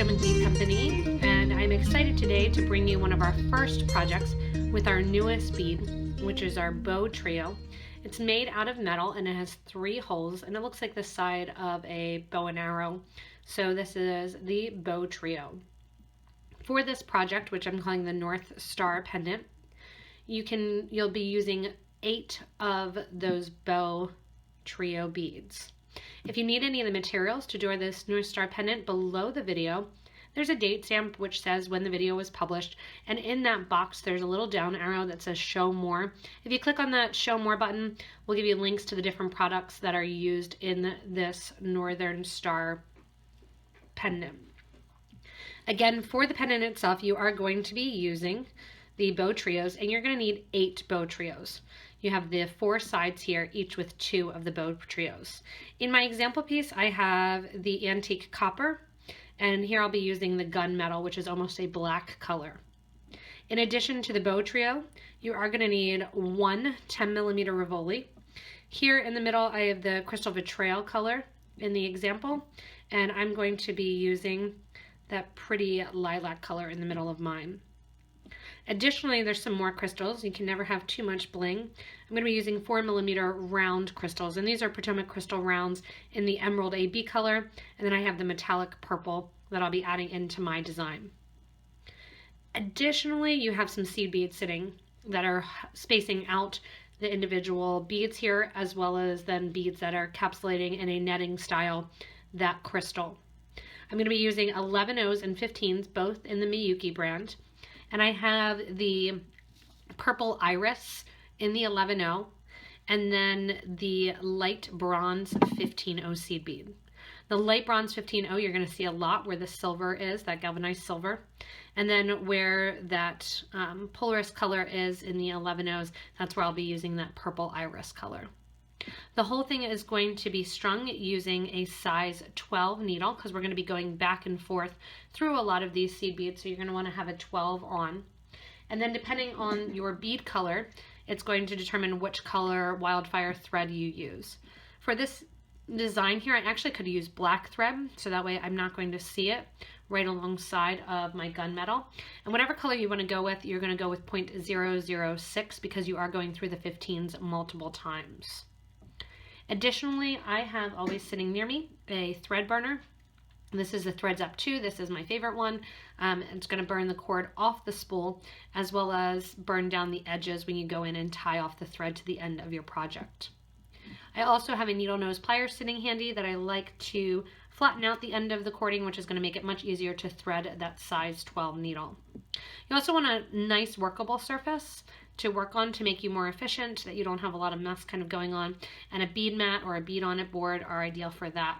Potomac Bead Company, and I'm excited today to bring you one of our first projects with our newest bead, which is our BowTrio. It's made out of metal and it has 3 holes, and it looks like the side of a bow and arrow. So this is the BowTrio. For this project, which I'm calling the North Star Pendant, you'll be using 8 of those BowTrio beads. If you need any of the materials to do this North Star pendant, below the video there's a date stamp which says when the video was published, and in that box there's a little down arrow that says show more. If you click on that show more button, we'll give you links to the different products that are used in this Northern Star pendant. Again, for the pendant itself, you are going to be using the BowTrios, and you're going to need 8 BowTrios. You have the 4 sides here, each with 2 of the BowTrios. In my example piece, I have the antique copper, and here I'll be using the gunmetal, which is almost a black color. In addition to the BowTrio, you are going to need 1 10mm Rivoli. Here in the middle, I have the crystal vitriol color in the example, and I'm going to be using that pretty lilac color in the middle of mine. Additionally, there's some more crystals. You can never have too much bling. I'm going to be using 4mm round crystals, and these are Potomac crystal rounds in the emerald AB color, and then I have the metallic purple that I'll be adding into my design. Additionally, you have some seed beads sitting that are spacing out the individual beads here, as well as then beads that are encapsulating in a netting style that crystal. I'm going to be using 11 O's and 15s, both in the Miyuki brand. And I have the purple iris in the 11O, and then the light bronze 15O seed bead. The light bronze 15O you're going to see a lot where the silver is, that galvanized silver. And then where that Polaris color is in the 11Os, that's where I'll be using that purple iris color. The whole thing is going to be strung using a size 12 needle, because we're going to be going back and forth through a lot of these seed beads, so you're going to want to have a 12 on. And then depending on your bead color, it's going to determine which color wildfire thread you use. For this design here, I actually could use black thread, so that way I'm not going to see it right alongside of my gunmetal. And whatever color you want to go with, you're going to go with 0.006 because you are going through the 15s multiple times. Additionally, I have always sitting near me a thread burner. This is the Threads Up 2. This is my favorite one. It's going to burn the cord off the spool, as well as burn down the edges when you go in and tie off the thread to the end of your project. I also have a needle nose pliers sitting handy that I like to flatten out the end of the cording, which is going to make it much easier to thread that size 12 needle. You also want a nice workable surface to work on to make you more efficient, that you don't have a lot of mess kind of going on, and a bead mat or a bead on it board are ideal for that.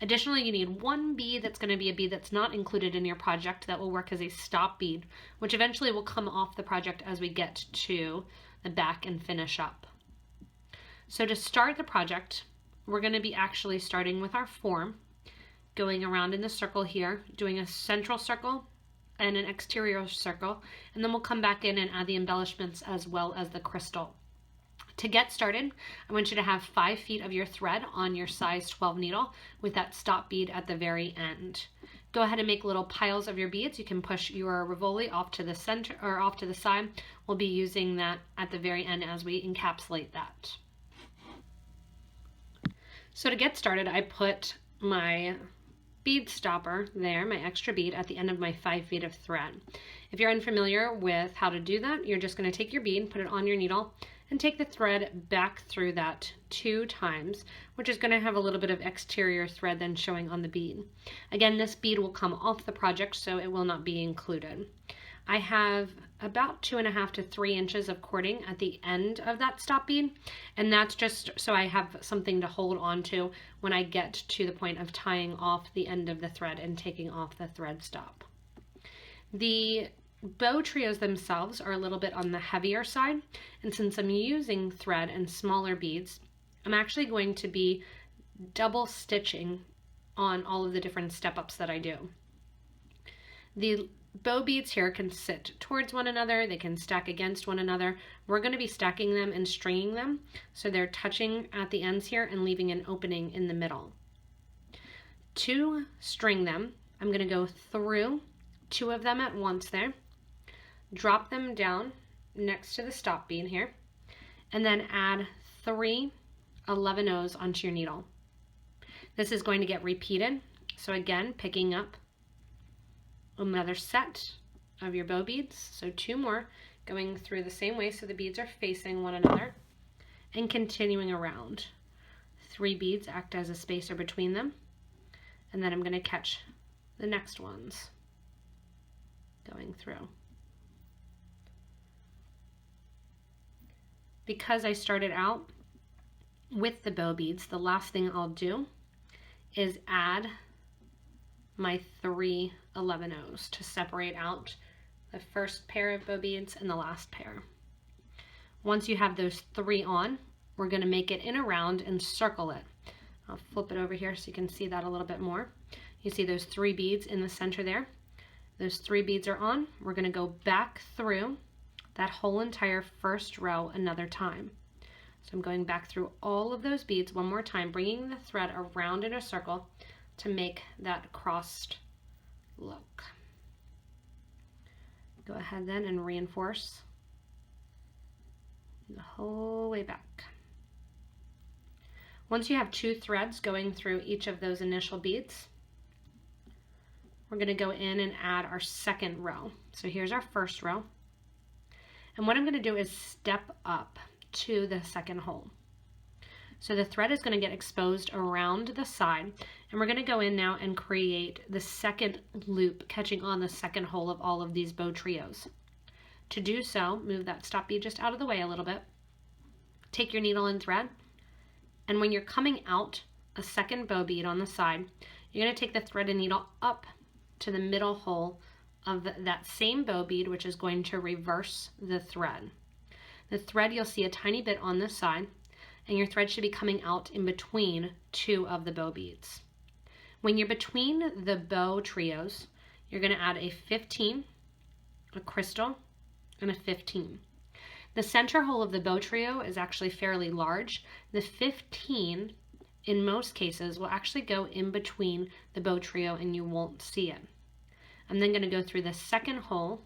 Additionally, you need 1 bead that's going to be a bead that's not included in your project that will work as a stop bead, which eventually will come off the project as we get to the back and finish up. So to start the project, we're going to be actually starting with our form, going around in the circle here, doing a central circle and an exterior circle, and then we'll come back in and add the embellishments as well as the crystal. To get started, I want you to have 5 feet of your thread on your size 12 needle with that stop bead at the very end. Go ahead and make little piles of your beads. You can push your Rivoli off to the center or off to the side. We'll be using that at the very end as we encapsulate that. So to get started, I put my bead stopper there, my extra bead, at the end of my 5 feet of thread. If you're unfamiliar with how to do that, you're just going to take your bead, put it on your needle, and take the thread back through that 2 times, which is going to have a little bit of exterior thread then showing on the bead. Again, this bead will come off the project, so it will not be included. I have about 2.5 to 3 inches of cording at the end of that stop bead, and that's just so I have something to hold on to when I get to the point of tying off the end of the thread and taking off the thread stop. The BowTrios themselves are a little bit on the heavier side, and since I'm using thread and smaller beads, I'm actually going to be double stitching on all of the different step-ups that I do. The bow beads here can sit towards one another, they can stack against one another. We're going to be stacking them and stringing them so they're touching at the ends here and leaving an opening in the middle. To string them, I'm going to go through 2 of them at once there, drop them down next to the stop bead here, and then add 3 11/0s onto your needle. This is going to get repeated. So again, picking up another set of your bow beads, so 2 more, going through the same way so the beads are facing one another, and continuing around. 3 beads act as a spacer between them, and then I'm going to catch the next ones going through. Because I started out with the bow beads, the last thing I'll do is add my 3 11/0s to separate out the first pair of bow beads and the last pair. Once you have those 3 on, we're going to make it in a round and circle it. I'll flip it over here so you can see that a little bit more. You see those 3 beads in the center there? Those 3 beads are on. We're going to go back through that whole entire first row another time. So I'm going back through all of those beads one more time, bringing the thread around in a circle to make that crossed look. Go ahead then and reinforce the whole way back. Once you have 2 threads going through each of those initial beads, we're going to go in and add our second row. So here's our first row. And what I'm going to do is step up to the second hole. So the thread is going to get exposed around the side, and we're going to go in now and create the second loop catching on the second hole of all of these bow trios. To do so, move that stop bead just out of the way a little bit. Take your needle and thread, and when you're coming out a second bow bead on the side, you're going to take the thread and needle up to the middle hole of that same bow bead, which is going to reverse the thread. The thread, you'll see a tiny bit on this side, and your thread should be coming out in between 2 of the bow beads. When you're between the bow trios, you're going to add a 15, a crystal, and a 15. The center hole of the bow trio is actually fairly large. The 15, in most cases, will actually go in between the bow trio and you won't see it. I'm then going to go through the second hole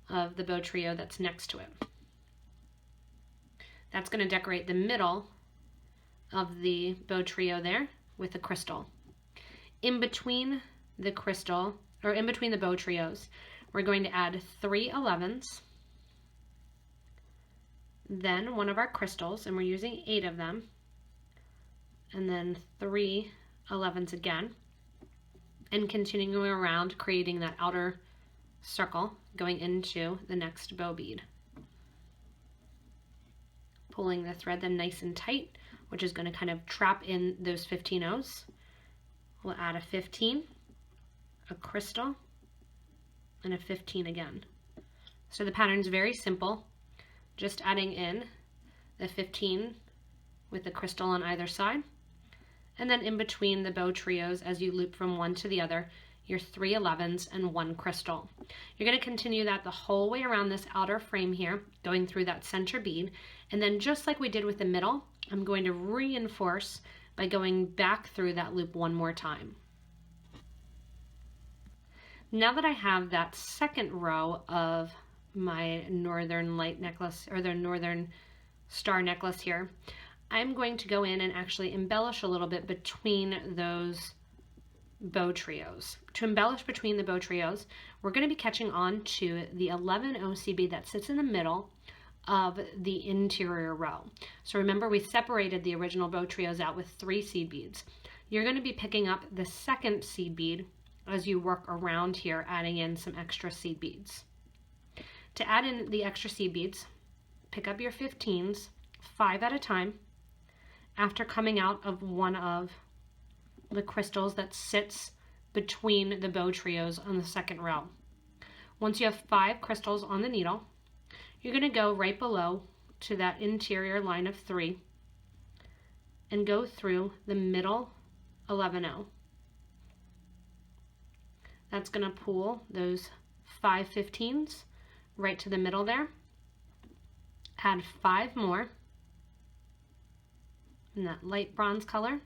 of the bow trio that's next to it. That's going to decorate the middle of the bow trio there with a crystal. In between the crystal, or in between the bow trios, we're going to add 3 11s, then one of our crystals, and we're using 8 of them, and then 3 11s again, and continuing around, creating that outer circle going into the next bow bead. Pulling the thread then nice and tight, which is going to kind of trap in those 15/0s. We'll add a 15, a crystal, and a 15 again. So the pattern's very simple, just adding in the 15 with the crystal on either side, and then in between the bow trios as you loop from one to the other, your 3 11s and 1 crystal. You're going to continue that the whole way around this outer frame here, going through that center bead, and then just like we did with the middle, I'm going to reinforce by going back through that loop one more time. Now that I have that second row of my northern light necklace, or the northern star necklace here, I'm going to go in and actually embellish a little bit between those bow trios. To embellish between the bow trios, we're going to be catching on to the 11/0 seed bead that sits in the middle of the interior row. So remember, we separated the original bow trios out with 3 seed beads. You're going to be picking up the second seed bead as you work around here, adding in some extra seed beads. To add in the extra seed beads, pick up your 15s 5 at a time after coming out of one of the crystals that sits between the bow trios on the second row. Once you have 5 crystals on the needle, you're going to go right below to that interior line of 3 and go through the middle 11/0. That's going to pull those 5 15s right to the middle there. Add 5 more in that light bronze color.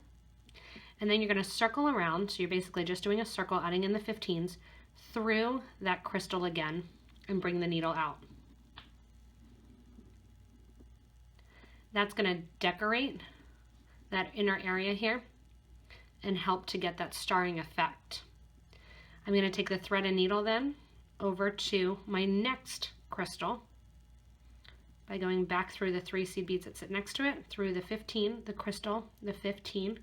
And then you're going to circle around, so you're basically just doing a circle, adding in the 15s through that crystal again and bring the needle out. That's going to decorate that inner area here and help to get that starring effect. I'm going to take the thread and needle then over to my next crystal by going back through the 3 seed beads that sit next to it, through the 15, the crystal, the 15,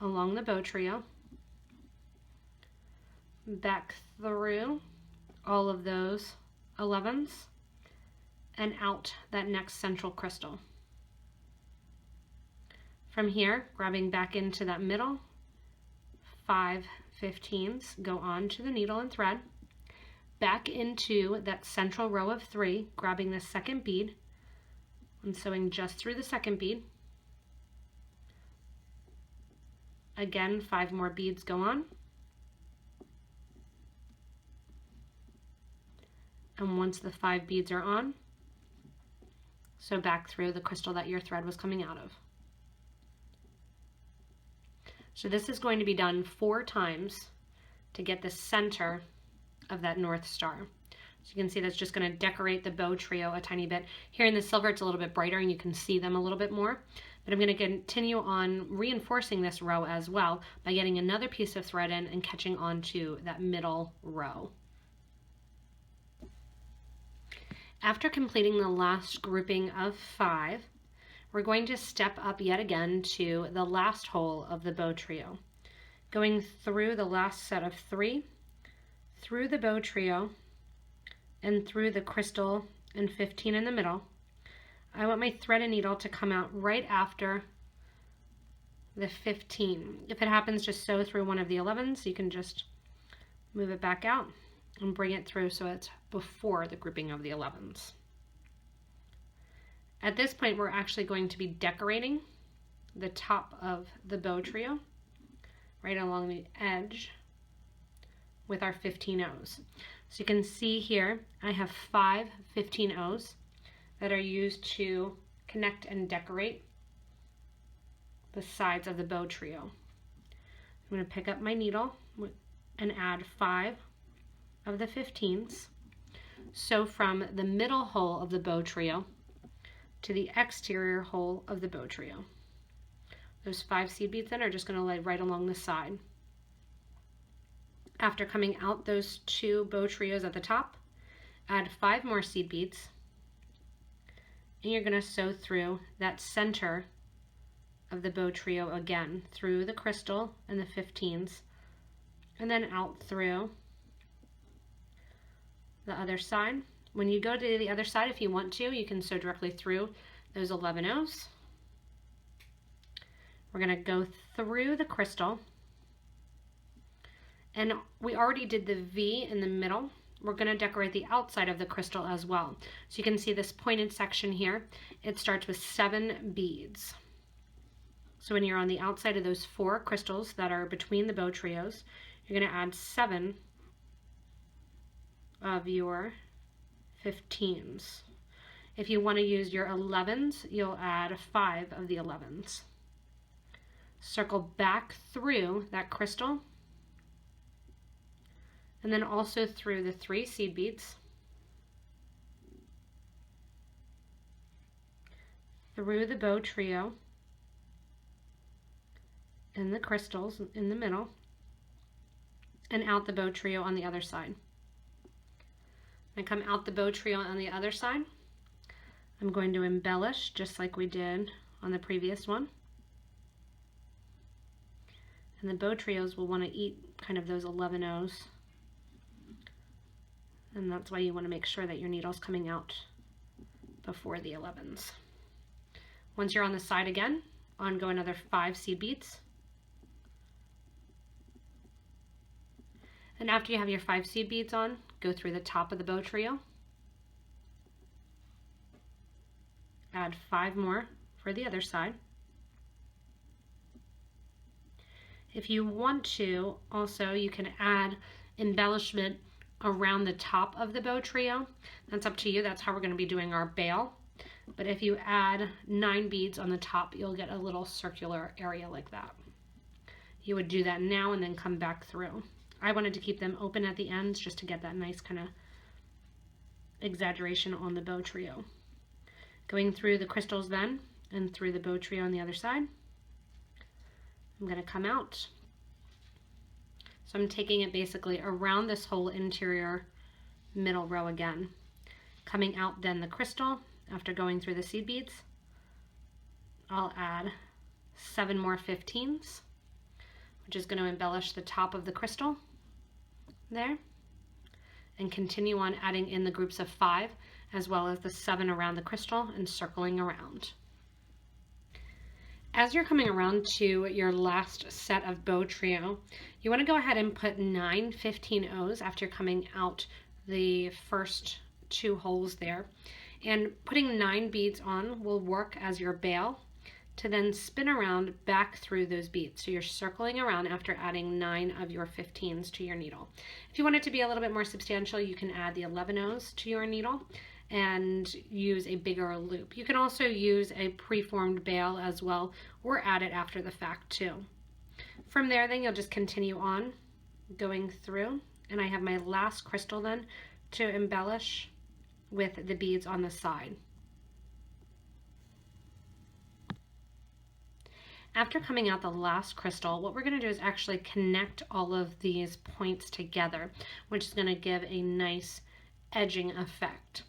along the BowTrio, back through all of those 11s, and out that next central crystal. From here, grabbing back into that middle, 5 15s go on to the needle and thread, back into that central row of 3, grabbing the second bead and sewing just through the second bead. Again, 5 more beads go on. And once the 5 beads are on, sew back through the crystal that your thread was coming out of. So this is going to be done 4 times to get the center of that North Star. So you can see that's just going to decorate the BowTrio a tiny bit. Here in the silver it's a little bit brighter and you can see them a little bit more. But I'm going to continue on reinforcing this row as well by getting another piece of thread in and catching onto that middle row. After completing the last grouping of 5, we're going to step up yet again to the last hole of the BowTrio, going through the last set of 3, through the BowTrio, and through the crystal and 15 in the middle. I want my thread and needle to come out right after the 15. If it happens, just sew through one of the 11s. You can just move it back out and bring it through so it's before the grouping of the 11s. At this point, we're actually going to be decorating the top of the BowTrio right along the edge with our 15 O's. So you can see here, I have 5 15 O's that are used to connect and decorate the sides of the BowTrio. I'm going to pick up my needle and add 5 of the 15s. Sew from the middle hole of the BowTrio to the exterior hole of the BowTrio. Those 5 seed beads then are just going to lay right along the side. After coming out those 2 BowTrios at the top, add 5 more seed beads, and you're going to sew through that center of the BowTrio again, through the crystal and the 15s, and then out through the other side. When you go to the other side, if you want to, you can sew directly through those 11 O's. We're going to go through the crystal, and we already did the V in the middle. We're going to decorate the outside of the crystal as well. So you can see this pointed section here. It starts with 7 beads. So when you're on the outside of those 4 crystals that are between the BowTrios, you're going to add 7 of your 15s. If you want to use your 11s, you'll add 5 of the 11s. Circle back through that crystal, and then also through the 3 seed beads, through the BowTrio, and the crystals in the middle, and out the BowTrio on the other side. I come out the BowTrio on the other side. I'm going to embellish just like we did on the previous one. And the BowTrios will want to eat kind of those 11 O's. And that's why you want to make sure that your needle's coming out before the 11s. Once you're on the side again, on go another 5 seed beads. And after you have your 5 seed beads on, go through the top of the BowTrio. Add 5 more for the other side. If you want to, also you can add embellishment around the top of the BowTrio. That's up to you. That's how we're going to be doing our bail. But if you add 9 beads on the top, you'll get a little circular area like that. you would do that now and then come back through. I wanted to keep them open at the ends just to get that nice kind of exaggeration on the BowTrio. Going through the crystals then and through the BowTrio on the other side. I'm going to come out. So I'm taking it basically around this whole interior middle row again. Coming out then the crystal after going through the seed beads. I'll add 7 more 15s, which is going to embellish the top of the crystal there, and continue on adding in the groups of 5 as well as the 7 around the crystal and circling around. As you're coming around to your last set of BowTrio, you want to go ahead and put 9 15-O's after coming out the first 2 holes there. And putting 9 beads on will work as your bail to then spin around back through those beads. So you're circling around after adding 9 of your 15s to your needle. If you want it to be a little bit more substantial, you can add the 11-O's to your needle and use a bigger loop. You can also use a preformed bail as well, or add it after the fact too. From there then you'll just continue on going through, and I have my last crystal then to embellish with the beads on the side. After coming out the last crystal, what we're going to do is actually connect all of these points together, which is going to give a nice edging effect.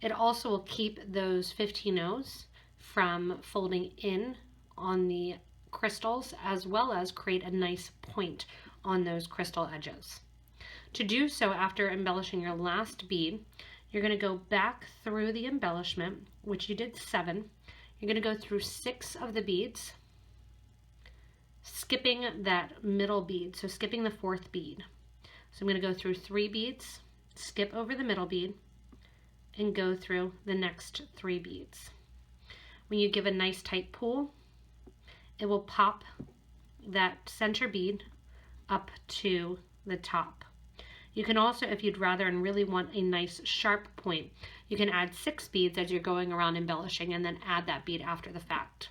It also will keep those 15-O's from folding in on the crystals, as well as create a nice point on those crystal edges. To do so, after embellishing your last bead, you're going to go back through the embellishment, which you did 7. You're going to go through 6 of the beads, skipping that middle bead, so skipping the 4th bead. So I'm going to go through 3 beads, skip over the middle bead, and go through the next 3 beads. When you give a nice tight pull, it will pop that center bead up to the top. You can also, if you'd rather and really want a nice sharp point, you can add 6 beads as you're going around embellishing and then add that bead after the fact.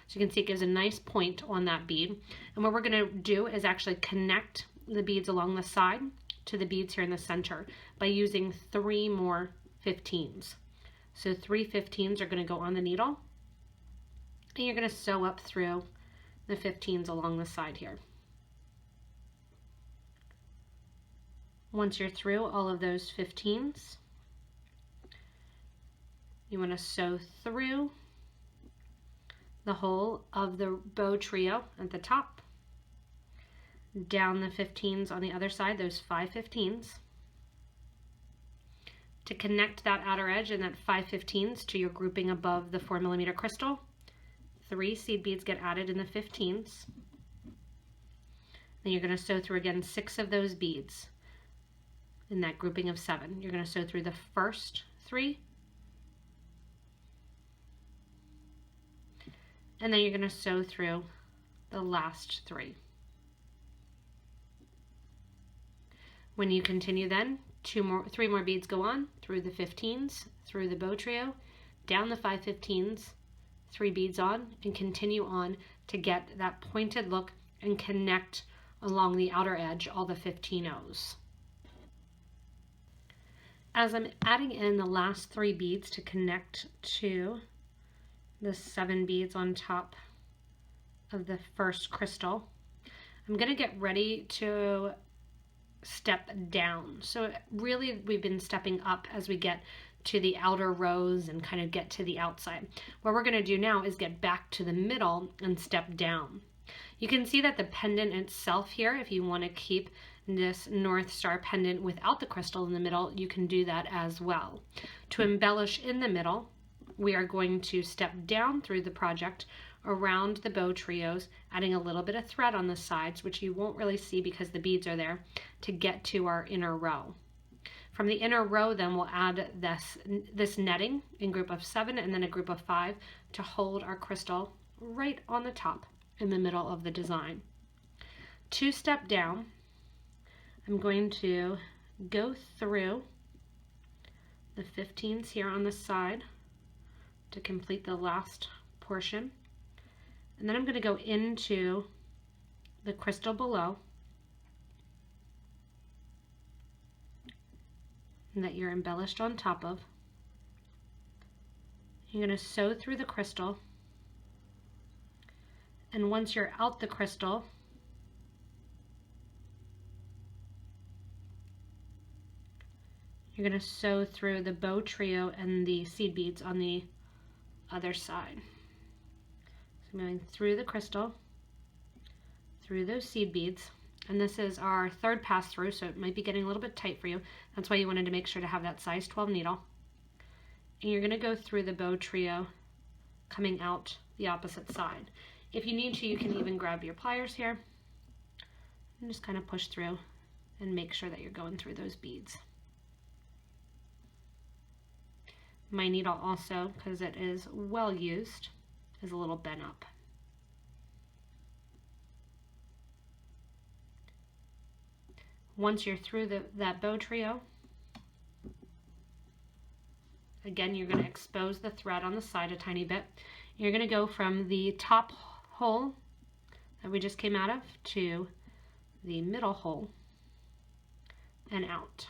So you can see it gives a nice point on that bead. And what we're going to do is actually connect the beads along the side to the beads here in the center by using 3 more 15s. So 3 15s are going to go on the needle, and you're going to sew up through the 15s along the side here. Once you're through all of those 15s, you want to sew through the whole of the BowTrio at the top, down the 15s on the other side, those 5 15s. To connect that outer edge and that 5 15s to your grouping above the 4mm crystal, 3 seed beads get added in the 15s. Then you're going to sew through again 6 of those beads in that grouping of 7. You're going to sew through the first 3, and then you're going to sew through the last 3. When you continue then, 3 more beads go on through the 15s, through the BowTrio, down the 5 15s, 3 beads on, and continue on to get that pointed look and connect along the outer edge all the 15-O's. As I'm adding in the last 3 beads to connect to the 7 beads on top of the first crystal, I'm going to get ready to step down. So really we've been stepping up as we get to the outer rows and kind of get to the outside. What we're going to do now is get back to the middle and step down. You can see that the pendant itself here, if you want to keep this North Star pendant without the crystal in the middle, you can do that as well. To embellish in the middle, we are going to step down through the project around the BowTrios, adding a little bit of thread on the sides, which you won't really see because the beads are there, to get to our inner row. From the inner row then we'll add this netting in group of 7 and then a group of 5 to hold our crystal right on the top in the middle of the design. To step down, I'm going to go through the 15s here on the side to complete the last portion. And then I'm going to go into the crystal below and that you're embellished on top of. You're going to sew through the crystal, and once you're out the crystal, you're going to sew through the BowTrio and the seed beads on the other side. So I'm going through the crystal, through those seed beads, and this is our third pass through, so it might be getting a little bit tight for you. That's why you wanted to make sure to have that size 12 needle. And you're going to go through the BowTrio coming out the opposite side. If you need to, you can even grab your pliers here and just kind of push through and make sure that you're going through those beads. My needle also, because it is well used, is a little bent up. Once you're through that BowTrio, again, you're going to expose the thread on the side a tiny bit. You're going to go from the top hole that we just came out of to the middle hole and out.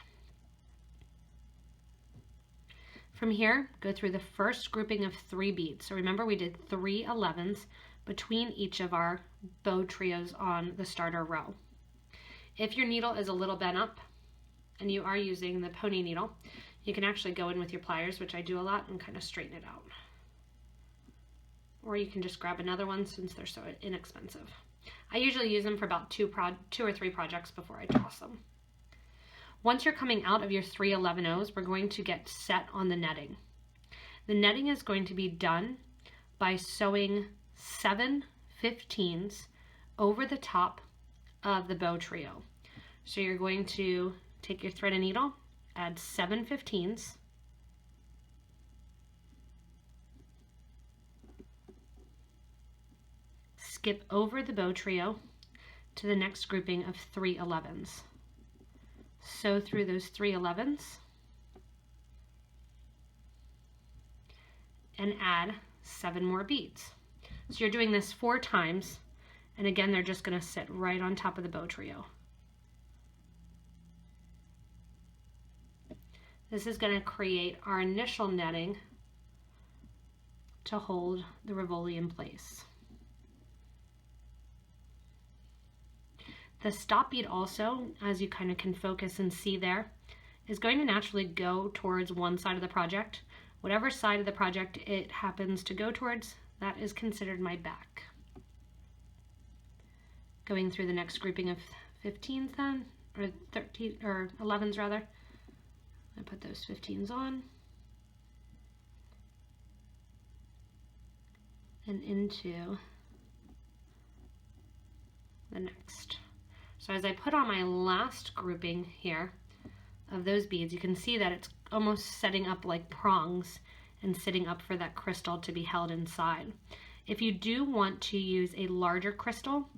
From here, go through the first grouping of 3 beads. So remember, we did 3 11s between each of our BowTrios on the starter row. If your needle is a little bent up and you are using the pony needle, you can actually go in with your pliers, which I do a lot, and kind of straighten it out. Or you can just grab another one since they're so inexpensive. I usually use them for about 2 or 3 projects before I toss them. Once you're coming out of your 3 11-0s, we're going to get set on the netting. The netting is going to be done by sewing 7 15s over the top of the BowTrio. So you're going to take your thread and needle, add 7 15s, skip over the BowTrio to the next grouping of 3 11s. Sew through those 3 11s and add 7 more beads. So you're doing this 4 times, and again, they're just going to sit right on top of the BowTrio. This is going to create our initial netting to hold the Rivoli in place. The stop bead also, as you kind of can focus and see there, is going to naturally go towards one side of the project. Whatever side of the project it happens to go towards, that is considered my back. Going through the next grouping of 15s then, or 13 or 11s rather. I put those 15s on and into the next. So as I put on my last grouping here of those beads, you can see that it's almost setting up like prongs and sitting up for that crystal to be held inside. If you do want to use a larger crystal,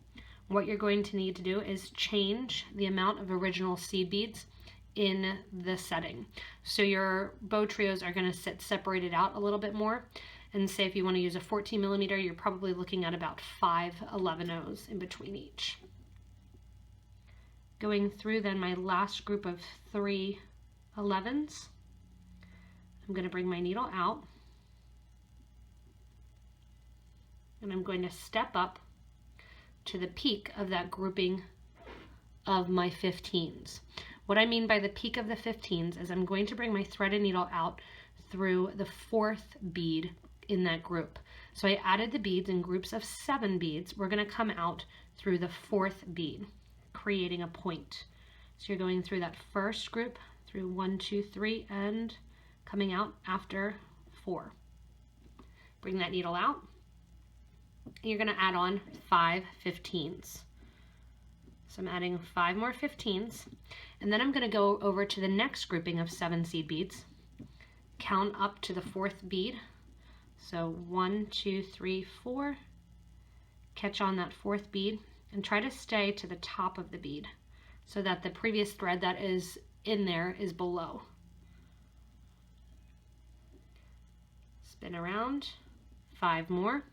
what you're going to need to do is change the amount of original seed beads in the setting. So your BowTrios are going to sit separated out a little bit more. And say if you want to use a 14 millimeter, you're probably looking at about 5 11-0s in between each. Going through then my last group of 3 11s, I'm going to bring my needle out and I'm going to step up to the peak of that grouping of my 15s. What I mean by the peak of the 15s is I'm going to bring my thread and needle out through the 4th bead in that group. So I added the beads in groups of 7 beads. We're going to come out through the 4th bead, creating a point. So you're going through that first group through 1, 2, 3 and coming out after 4. Bring that needle out. You're going to add on 5 15s. So I'm adding 5 more 15s, and then I'm going to go over to the next grouping of 7 seed beads, count up to the 4th bead. So 1, 2, 3, 4, catch on that 4th bead and try to stay to the top of the bead so that the previous thread that is in there is below. Spin around, 5 more.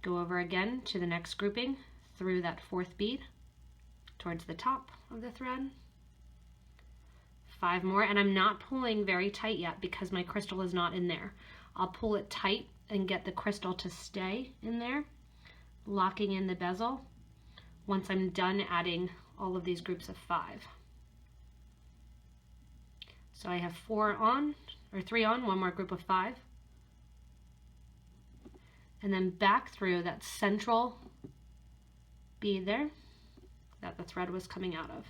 Go over again to the next grouping through that 4th bead towards the top of the thread. 5 more, and I'm not pulling very tight yet because my crystal is not in there. I'll pull it tight and get the crystal to stay in there, locking in the bezel once I'm done adding all of these groups of 5. So I have 4 on, or 3 on, 1 more group of 5. And then back through that central bead there that the thread was coming out of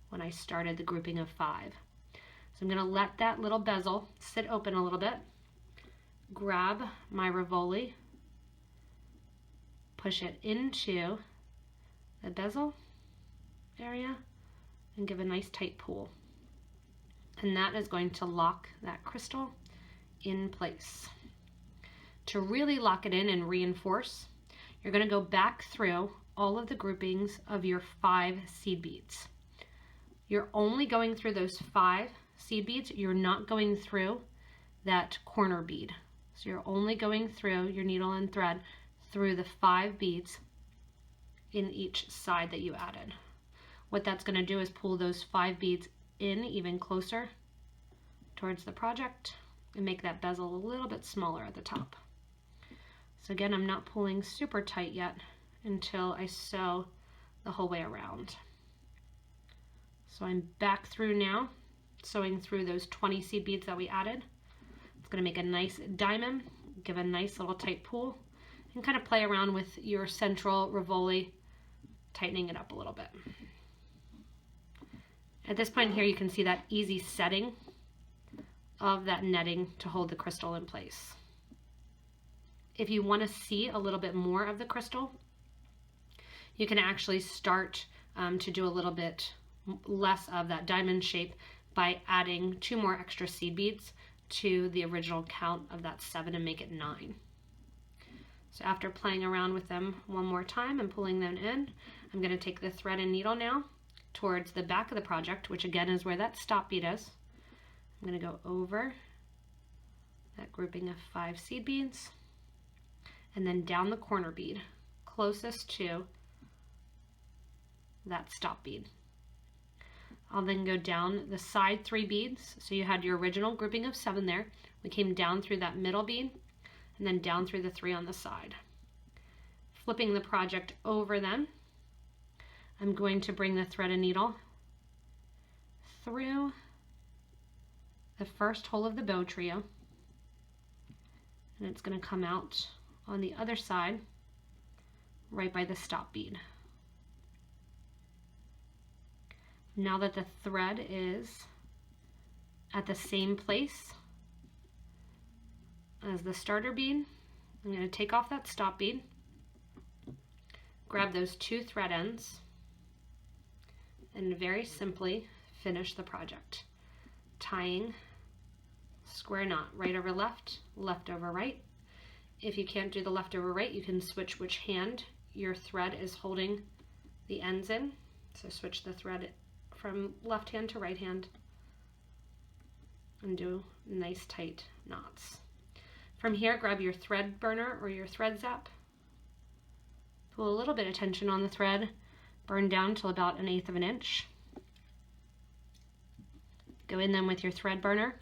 when I started the grouping of 5. So I'm going to let that little bezel sit open a little bit, grab my Rivoli, push it into the bezel area, and give a nice tight pull. And that is going to lock that crystal in place. To really lock it in and reinforce, you're going to go back through all of the groupings of your 5 seed beads. You're only going through those 5 seed beads. You're not going through that corner bead. So you're only going through your needle and thread through the 5 beads in each side that you added. What that's going to do is pull those 5 beads in even closer towards the project and make that bezel a little bit smaller at the top. So again, I'm not pulling super tight yet until I sew the whole way around. So I'm back through now, sewing through those 20 seed beads that we added. It's going to make a nice diamond, give a nice little tight pull, and kind of play around with your central Rivoli, tightening it up a little bit. At this point here, you can see that easy setting of that netting to hold the crystal in place. If you want to see a little bit more of the crystal, you can actually start to do a little bit less of that diamond shape by adding 2 more extra seed beads to the original count of that 7 and make it 9. So after playing around with them one more time and pulling them in, I'm going to take the thread and needle now towards the back of the project, which again is where that stop bead is. I'm going to go over that grouping of 5 seed beads and then down the corner bead closest to that stop bead. I'll then go down the side 3 beads. So you had your original grouping of 7 there. We came down through that middle bead and then down through the 3 on the side. Flipping the project over then, I'm going to bring the thread and needle through the first hole of the BowTrio, and it's going to come out on the other side right by the stop bead. Now that the thread is at the same place as the starter bead, I'm going to take off that stop bead, grab those 2 thread ends, and very simply finish the project, tying square knot, right over left, left over right. If you can't do the left over right, you can switch which hand your thread is holding the ends in. So switch the thread from left hand to right hand and do nice tight knots. From here, grab your thread burner or your thread zap. Pull a little bit of tension on the thread, burn down till about 1/8 of an inch. Go in then with your thread burner,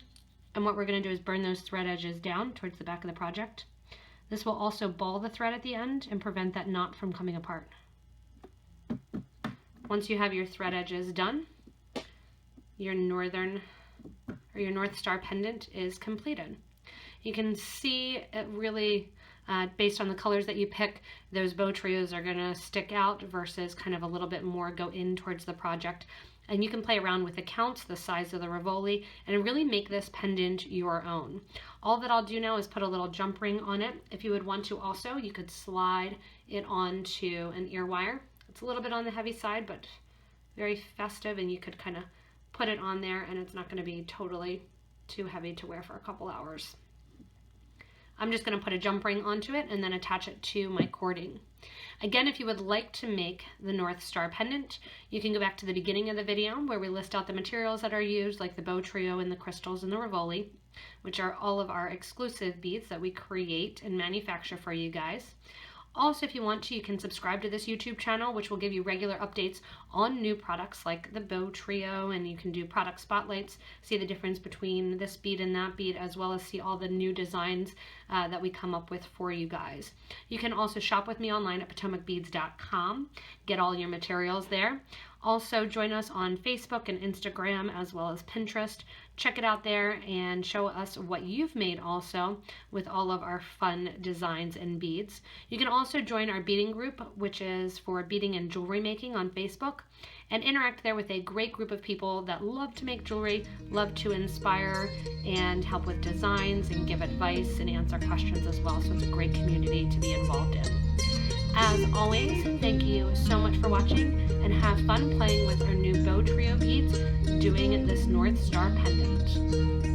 and what we're going to do is burn those thread edges down towards the back of the project. This will also ball the thread at the end and prevent that knot from coming apart. Once you have your thread edges done, your North Star pendant is completed. You can see it really, based on the colors that you pick, those BowTrios are going to stick out versus kind of a little bit more go in towards the project. And you can play around with the counts, the size of the Rivoli, and really make this pendant your own. All that I'll do now is put a little jump ring on it. If you would want to also, you could slide it onto an ear wire. It's a little bit on the heavy side, but very festive, and you could kind of put it on there and it's not going to be totally too heavy to wear for a couple hours. I'm just going to put a jump ring onto it and then attach it to my cording. Again, if you would like to make the North Star pendant, you can go back to the beginning of the video where we list out the materials that are used, like the BowTrio and the crystals and the Rivoli, which are all of our exclusive beads that we create and manufacture for you guys. Also, if you want to, you can subscribe to this YouTube channel, which will give you regular updates on new products like the BowTrio, and you can do product spotlights, see the difference between this bead and that bead, as well as see all the new designs that we come up with for you guys. You can also shop with me online at PotomacBeads.com, get all your materials there. Also, join us on Facebook and Instagram as well as Pinterest. Check it out there and show us what you've made also with all of our fun designs and beads. You can also join our beading group, which is for beading and jewelry making on Facebook, and interact there with a great group of people that love to make jewelry, love to inspire and help with designs and give advice and answer questions as well. So it's a great community to be involved in. As always, thank you so much for watching, and have fun playing with our new BowTrio beads doing this North Star pendant.